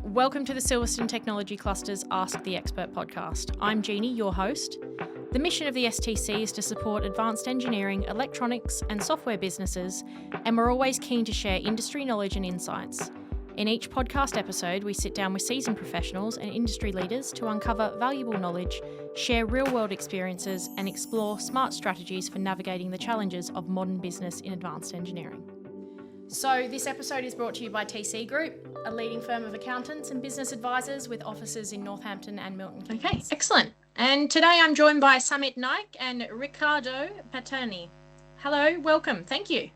Welcome to the Silverstone Technology Cluster's Ask the Expert podcast. I'm Jeannie, your host. The mission of the STC is to support advanced engineering, electronics, and software businesses, and we're always keen to share industry knowledge and insights. In each podcast episode, we sit down with seasoned professionals and industry leaders to uncover valuable knowledge, share real-world experiences, and explore smart strategies for navigating the challenges of modern business in advanced engineering. So this episode is brought to you by TC Group, a leading firm of accountants and business advisors with offices in Northampton and Milton Keynes. Okay, excellent. And today I'm joined by Samit Naik and Riccardo Paterni. Hello, welcome. Thank you.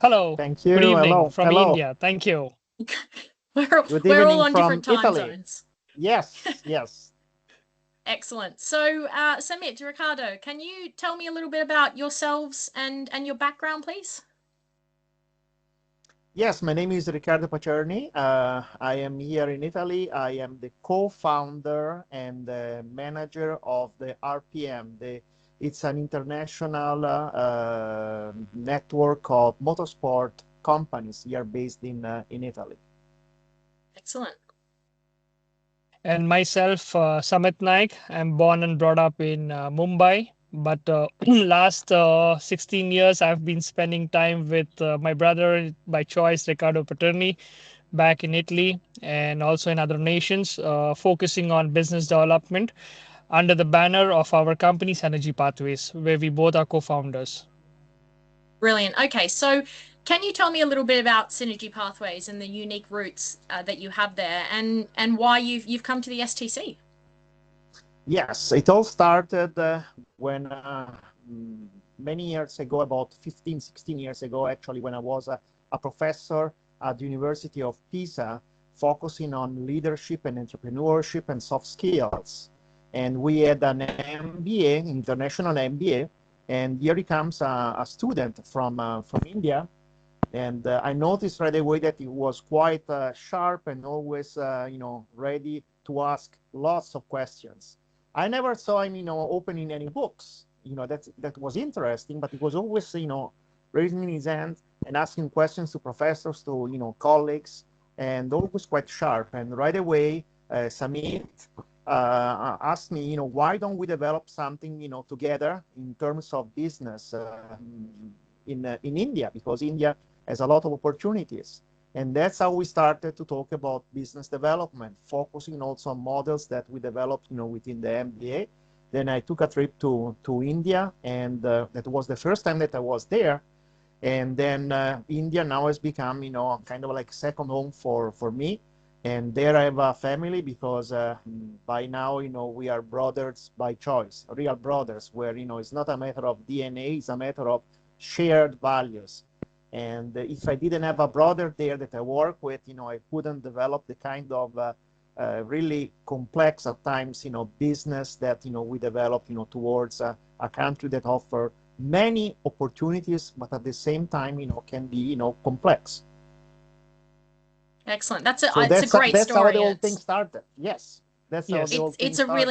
Hello. Thank you. Good evening Hello. from Hello. India. Thank you. We're all on different time Italy. zones. Yes, yes. Excellent. So, Samit, Riccardo, can you tell me a little bit about yourselves and your background, please? Yes, my name is Riccardo Paterni. I am here in Italy. I am the co-founder and the manager of the RPM. It's an international network of motorsport companies here based in Italy. Excellent. And myself, Samit Naik. I'm born and brought up in Mumbai. But last 16 years, I've been spending time with my brother by choice, Riccardo Paterni, back in Italy and also in other nations, focusing on business development under the banner of our company, Synergy Pathways, where we both are co-founders. Brilliant. Okay, so can you tell me a little bit about Synergy Pathways and the unique routes that you have there, and why you've come to the STC? Yes, it all started when many years ago, about 15, 16 years ago, actually, when I was a professor at the University of Pisa, focusing on leadership and entrepreneurship and soft skills. And we had an MBA, international MBA, and here he comes a student from India. And I noticed right away that he was quite sharp and always, ready to ask lots of questions. I never saw him, opening any books. That was interesting, but he was always, raising his hand and asking questions to professors, to, colleagues, and always quite sharp. And right away, Samit asked me, why don't we develop something, together in terms of business in India, because India has a lot of opportunities. And that's how we started to talk about business development, focusing also on models that we developed, within the MBA. Then I took a trip to India, and that was the first time that I was there. And then India now has become, kind of like second home for me. And there I have a family because by now, we are brothers by choice, real brothers, where, it's not a matter of DNA, it's a matter of shared values. And if I didn't have a brother there that I work with, I couldn't develop the kind of really complex at times, business that, we develop, towards a country that offer many opportunities, but at the same time, can be, complex. Excellent. That's a So great story. That's how the whole thing started. Yes, that's how the whole thing It's a started.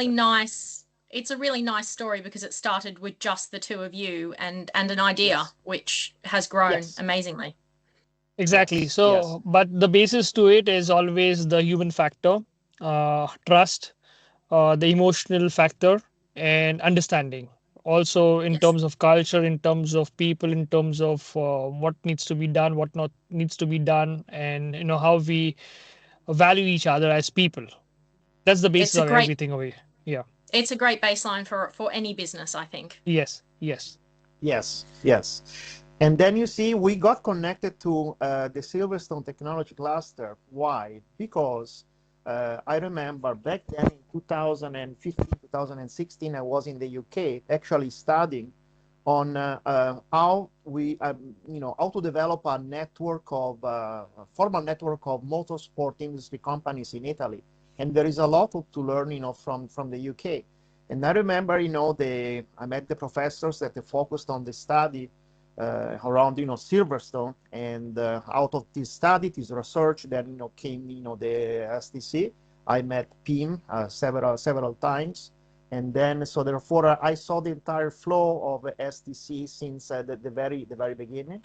it's a really nice story because it started with just the two of you and an idea, Yes. which has grown Yes. amazingly. Exactly. Yes, So, yes. but the basis to it is always the human factor, trust, the emotional factor, and understanding. Also, in Yes. terms of culture, in terms of people, in terms of what needs to be done, what not needs to be done, and how we value each other as people. That's the basis It's a of great everything over here. Yeah. it's a great baseline for any business, I think. Yes. Yes. Yes, yes. And then you see, we got connected to the Silverstone Technology Cluster. Why? Because I remember back then in 2015, 2016, I was in the UK actually studying on how how to develop a network of a formal network of motorsport industry companies in Italy. And there is a lot to learn, from the UK. And I remember, I met the professors that focused on the study around, Silverstone, and out of this study, this research, then, came, the STC. I met PIM several times, and then so therefore I saw the entire flow of STC since the very beginning,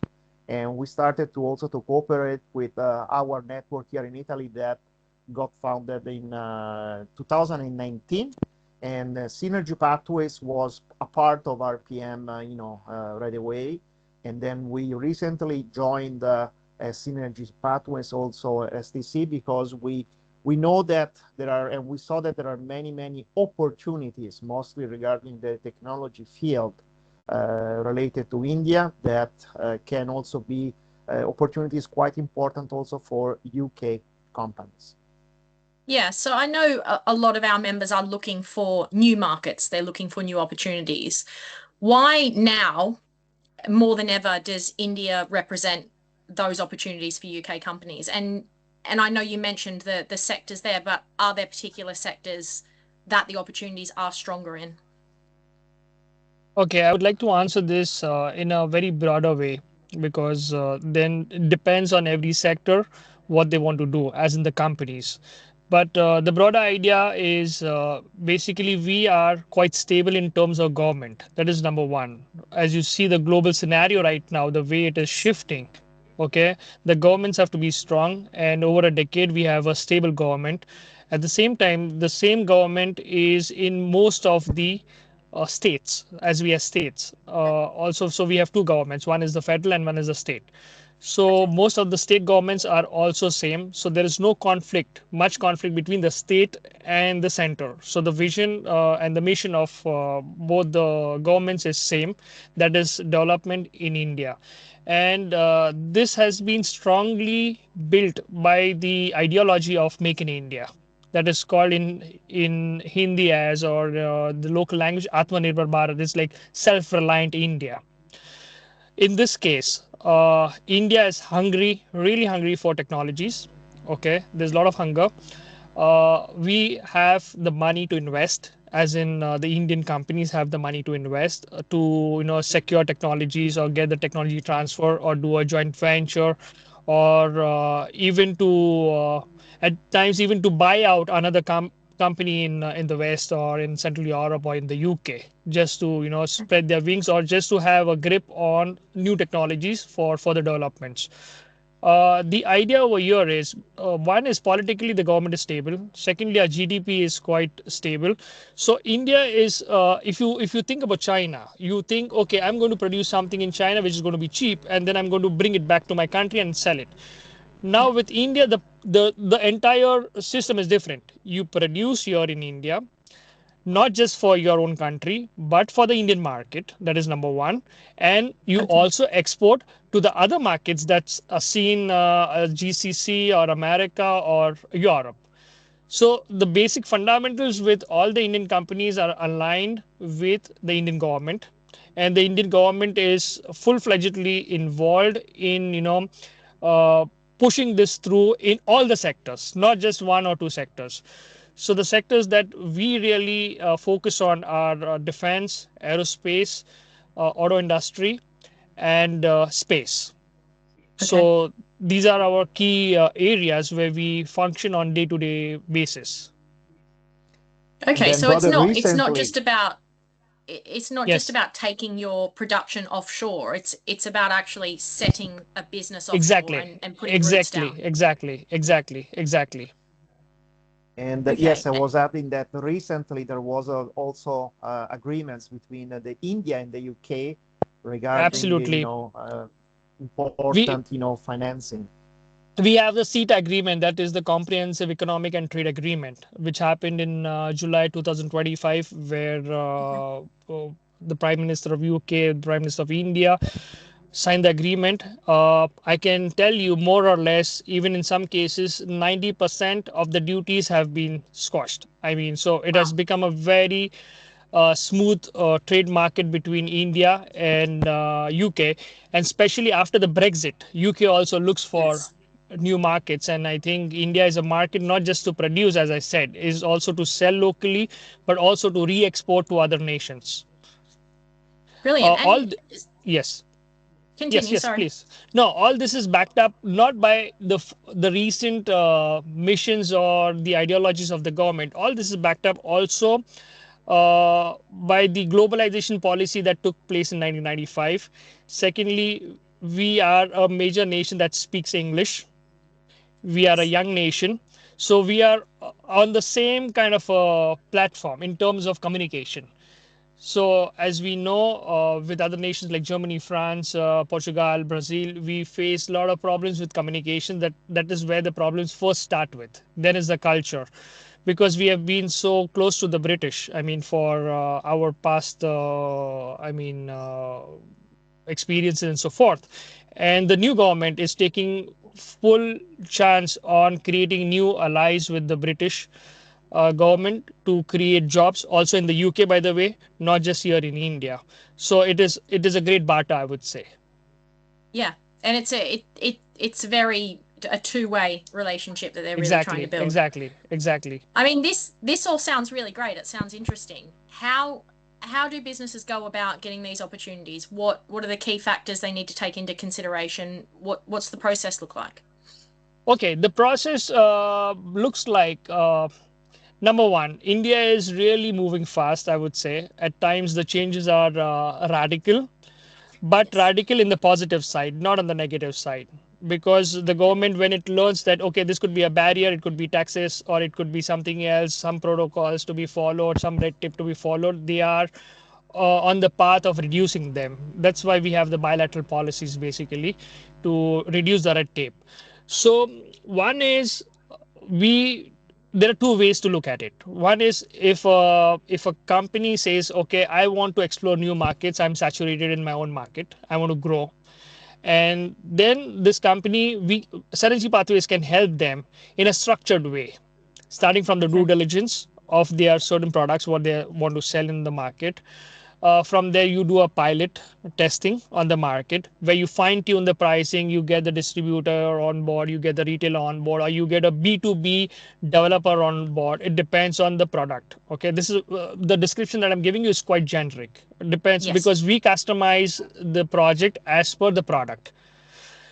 and we started to also to cooperate with our network here in Italy that got founded in 2019, and Synergy Pathways was a part of RPM, right away. And then we recently joined Synergy Pathways, also STC, because we know that there are, and we saw that there are many opportunities, mostly regarding the technology field related to India, that can also be opportunities quite important also for UK companies. Yeah, so I know a lot of our members are looking for new markets. They're looking for new opportunities. Why now, more than ever, does India represent those opportunities for UK companies? And I know you mentioned the sectors there, but are there particular sectors that the opportunities are stronger in? Okay, I would like to answer this in a very broader way, because then it depends on every sector what they want to do, as in the companies. But the broader idea is basically we are quite stable in terms of government. That is number one. As you see the global scenario right now, the way it is shifting, okay, the governments have to be strong, and over a decade we have a stable government. At the same time, the same government is in most of the states, as we have states. Also, so we have two governments, one is the federal and one is the state. So Okay. most of the state governments are also same. So there is no conflict, much conflict between the state and the center. So the vision and the mission of both the governments is same. That is development in India, and this has been strongly built by the ideology of Make in India. That is called in Hindi as, or the local language, Atmanirbhar Bharat. It's like self-reliant India. In this case, India is hungry, really hungry for technologies. Okay, there's a lot of hunger. We have the money to invest, as in the Indian companies have the money to invest to secure technologies or get the technology transfer or do a joint venture, or even to at times even to buy out another company in the West or in Central Europe or in the UK, just to spread their wings or just to have a grip on new technologies for the developments. The idea over here is, one is politically the government is stable. Secondly, our GDP is quite stable. So India is, if you think about China, you think, okay, I'm going to produce something in China which is going to be cheap, and then I'm going to bring it back to my country and sell it. Now Yeah. with India, the entire system is different. You produce here in India, not just for your own country, but for the Indian market. That is number one. And you Okay. also export to the other markets that's seen GCC or America or Europe. So the basic fundamentals with all the Indian companies are aligned with the Indian government, and the Indian government is full-fledgedly involved in uh, pushing this through in all the sectors, not just one or two sectors. So the sectors that we really focus on are defense, aerospace, auto industry, and space. Okay. So these are our key areas where we function on day-to-day basis. And Okay, then, so it's brother, not recently, just about it's not just Yes, about taking your production offshore. It's about actually setting a business offshore exactly, and putting roots exactly, down. exactly, exactly, exactly. and Okay. yes, I was adding that recently there was also agreements between the India and the UK regarding, Absolutely. We important, financing. we have the CETA agreement, that is the Comprehensive Economic and Trade Agreement, which happened in July 2025, where Okay. the Prime Minister of UK, the Prime Minister of India signed the agreement. I can tell you more or less, even in some cases, 90% of the duties have been squashed. I mean, so it has Wow. become a very smooth trade market between India and UK, and especially after the Brexit, UK also looks for Yes. new markets. And I think India is a market not just to produce, as I said, is also to sell locally, but also to re-export to other nations. Brilliant. All And yes. Yes, continue, yes, sorry. please. No, all this is backed up not by the recent missions or the ideologies of the government. All this is backed up also by the globalization policy that took place in 1995. Secondly, we are a major nation that speaks English. We are a Yes. young nation. So we are on the same kind of platform in terms of communication. So, as we know, with other nations like Germany, France, Portugal, Brazil, we face a lot of problems with communication. That is where the problems first start with. Then is the culture, because we have been so close to the British. I mean, for our past, experiences and so forth. And the new government is taking full chance on creating new allies with the British government to create jobs also in the UK, by the way, not just here in India. So it is a great barter, I would say. Yeah, and it's very a two-way relationship that they're really trying to Exactly, build. exactly, exactly. I mean, this all sounds really great. It sounds interesting. How do businesses go about getting these opportunities? What are the key factors they need to take into consideration? What's the process look like? Okay, the process looks like number one, India is really moving fast, I would say. At times, the changes are radical, but Yes. radical in the positive side, not on the negative side. Because the government, when it learns that, okay, this could be a barrier, it could be taxes, or it could be something else, some protocols to be followed, some red tape to be followed, they are on the path of reducing them. That's why we have the bilateral policies basically to reduce the red tape. So, one is we there are two ways to look at it. One is if a company says, okay, I want to explore new markets, I'm saturated in my own market, I want to grow, and then this company, we synergy pathways can help them in a structured way, starting from the due Okay. diligence of their certain products what they want to sell in the market. From there, you do a pilot testing on the market where you fine tune the pricing, you get the distributor on board, you get the retailer on board, or you get a B2B developer on board. It depends on the product. Okay, this is the description that I'm giving you is quite generic. It depends Yes. because we customize the project as per the product.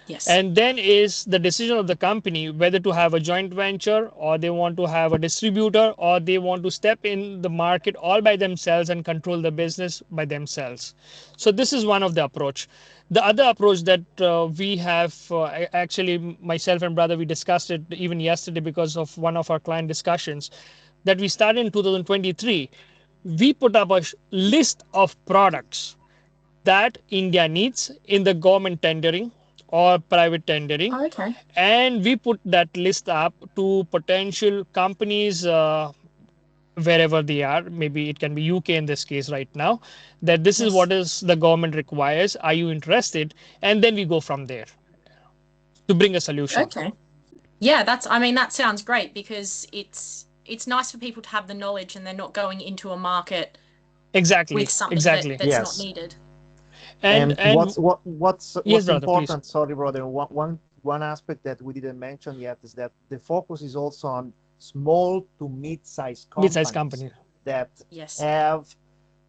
Yes. And then is the decision of the company whether to have a joint venture, or they want to have a distributor, or they want to step in the market all by themselves and control the business by themselves. So this is one of the approach. The other approach that we have, actually myself and brother, we discussed it even yesterday because of one of our client discussions that we started in 2023. We put up a list of products that India needs in the government tendering or private tendering. Oh, okay. And we put that list up to potential companies wherever they are. Maybe it can be UK in this case right now, that this is Yes. what is the government requires. Are you interested? And then we go from there to bring a solution. Okay. Yeah, I mean, that sounds great because it's nice for people to have the knowledge and they're not going into a market with Exactly, something exactly. that's not Yes. needed. And yes, what's brother, please. important, sorry brother, one aspect that we didn't mention yet is that the focus is also on small to mid-sized Mid-sized companies company. that Yes. have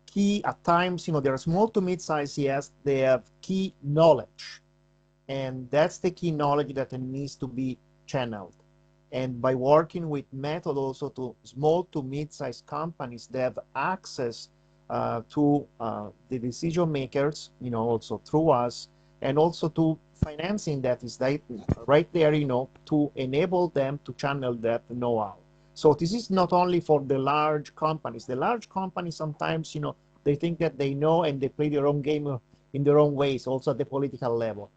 key, at times, they're small to mid-sized, yes, they have key knowledge, and that's the key knowledge that needs to be channeled. And by working with method also to small to mid-sized companies, they have access to the decision makers, also through us, and also to financing that is right there, to enable them to channel that know-how. So this is not only for the large companies. The large companies sometimes, they think that they know and they play their own game in their own ways, also at the political level.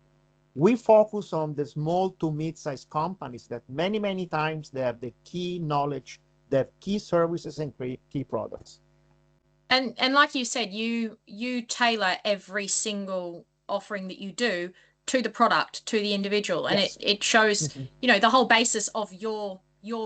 We focus on the small to mid-sized companies that many times they have the key knowledge, they have key services and key products. And like you said, you tailor every single offering that you do to the product, to the individual, and Yes. it shows, the whole basis of your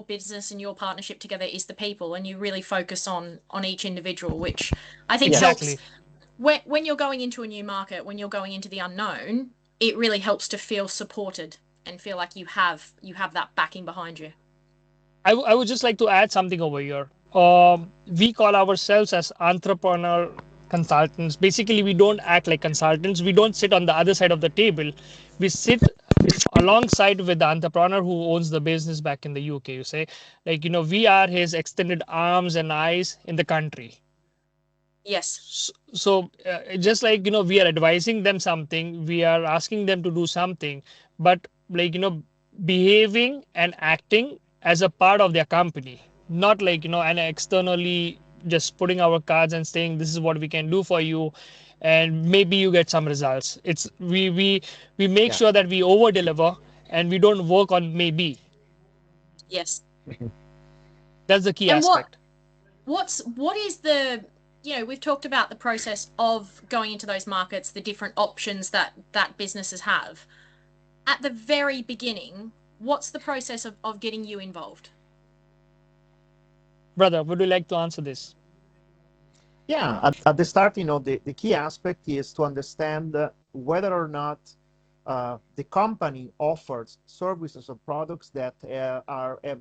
business and your partnership together is the people, and you really focus on each individual, which I think Yes. helps Exactly. when you're going into a new market, when you're going into the unknown. It really helps to feel supported and feel like you have that backing behind you. I would just like to add something over here. We call ourselves as entrepreneur consultants. Basically, we don't act like consultants. We don't sit on the other side of the table. We sit alongside with the entrepreneur who owns the business back in the UK. You say, like, we are his extended arms and eyes in the country. Yes. So, just like, we are advising them something, we are asking them to do something, but like, behaving and acting as a part of their company, not like, and externally just putting our cards and saying this is what we can do for you, and maybe you get some results. It's we make Yeah. sure that we over deliver and we don't work on maybe. Yes. That's the key And aspect. what is the, we've talked about the process of going into those markets, the different options that businesses have. At the very beginning, what's the process of getting you involved? Brother, would you like to answer this? Yeah, at the start, the key aspect is to understand whether or not the company offers services or products that have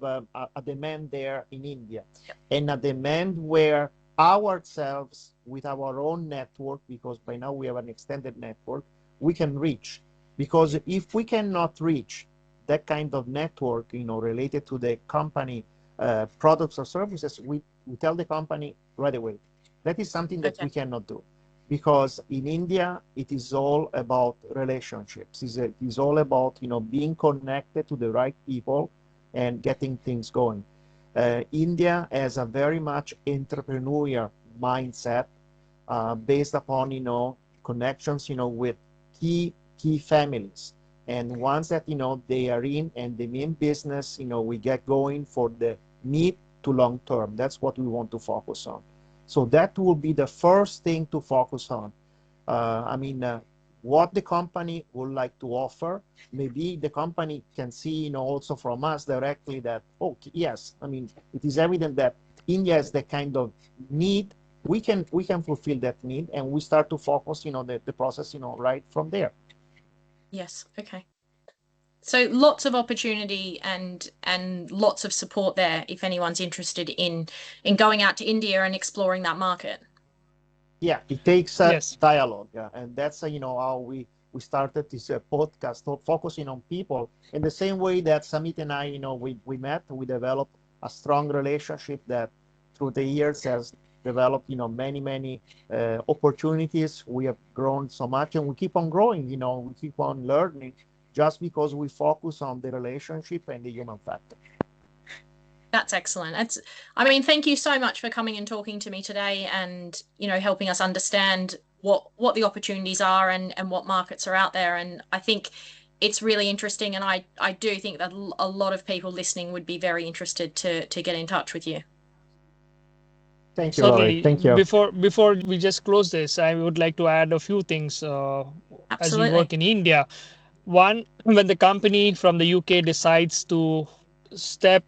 a demand there in India, and a demand where ourselves, with our own network, because by now we have an extended network, we can reach. Because if we cannot reach that kind of network, related to the company products or services, we tell the company right away. That is something that we cannot do, because in India it is all about relationships. It is all about being connected to the right people and getting things going. India has a very much entrepreneurial mindset, based upon connections with key families. And once that they are in and they mean business, we get going for the mid to long term. That's what we want to focus on. So that will be the first thing to focus on. What the company would like to offer. Maybe the company can see, also from us directly that, oh, yes, it is evident that India has the kind of need. We can fulfill that need, and we start to focus, the process, right from there. Yes. Okay. So lots of opportunity and lots of support there if anyone's interested in going out to India and exploring that market. Yeah, it takes a Yes. dialogue, and that's how we started this podcast, focusing on people. In the same way that Samit and I, we met, we developed a strong relationship that through the years has developed, many opportunities. We have grown so much, and we keep on growing. We keep on learning, just because we focus on the relationship and the human factor. That's excellent. Thank you so much for coming and talking to me today, and helping us understand what the opportunities are and what markets are out there. And I think it's really interesting, and I do think that a lot of people listening would be very interested to get in touch with you. Thank you, Laurie. Certainly. Thank you. Before we just close this, I would like to add a few things as we Absolutely. work in India. One, when the company from the UK decides to step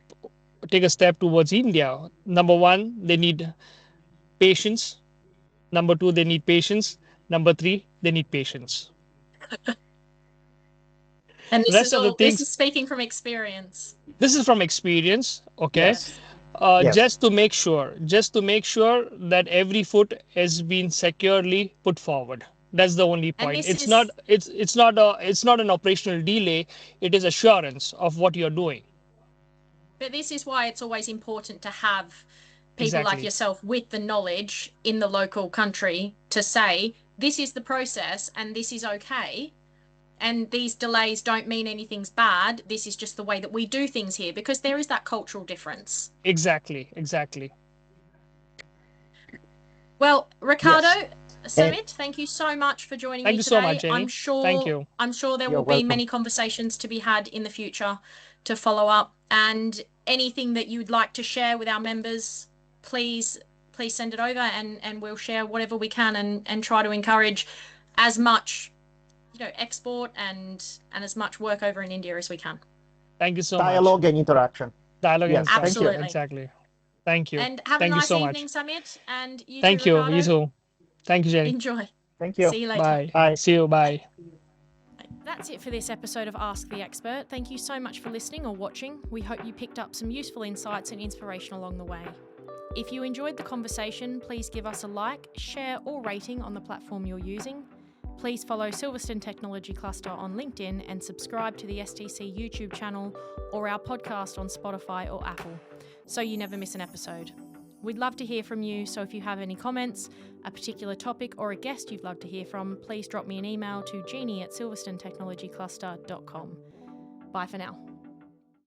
take a step towards India, number one, they need patience. Number two, they need patience. Number three, they need patience. And Rest of the this is things, speaking from experience. this is from experience, okay? Yes. Yes. Just to make sure that every foot has been securely put forward. That's the only And point. this is It's not an operational delay. It is assurance of what you're doing. But this is why it's always important to have people like Exactly. yourself with the knowledge in the local country to say, this is the process and this is okay. And these delays don't mean anything's bad. This is just the way that we do things here, because there is that cultural difference. Exactly. Well, Riccardo, Yes. Samit, thank you so much for joining Thank me you so much, today. I'm Jenny. Thank sure you. there You're will be welcome. many conversations to be had in the future to follow up. And anything that you'd like to share with our members, please send it over, and we'll share whatever we can, and try to encourage as much export and as much work over in India as we can. Thank you so much. Dialogue and interaction. Dialogue and Yes. Thank you. Absolutely. exactly. Thank you. And have a Thank you nice so evening, much. Samit, and you too, Thank you. You Riccardo. too. Thank you, Jenny. Enjoy. Thank you. See you later. Bye. Bye. See you. Bye. That's it for this episode of Ask the Expert. Thank you so much for listening or watching. We hope you picked up some useful insights and inspiration along the way. If you enjoyed the conversation, please give us a like, share, or rating on the platform you're using. Please follow Silverstone Technology Cluster on LinkedIn and subscribe to the STC YouTube channel or our podcast on Spotify or Apple, so you never miss an episode. We'd love to hear from you, so if you have any comments, a particular topic, or a guest you'd love to hear from, please drop me an email to Jeannie at silverstonetechnologycluster.com. Bye for now.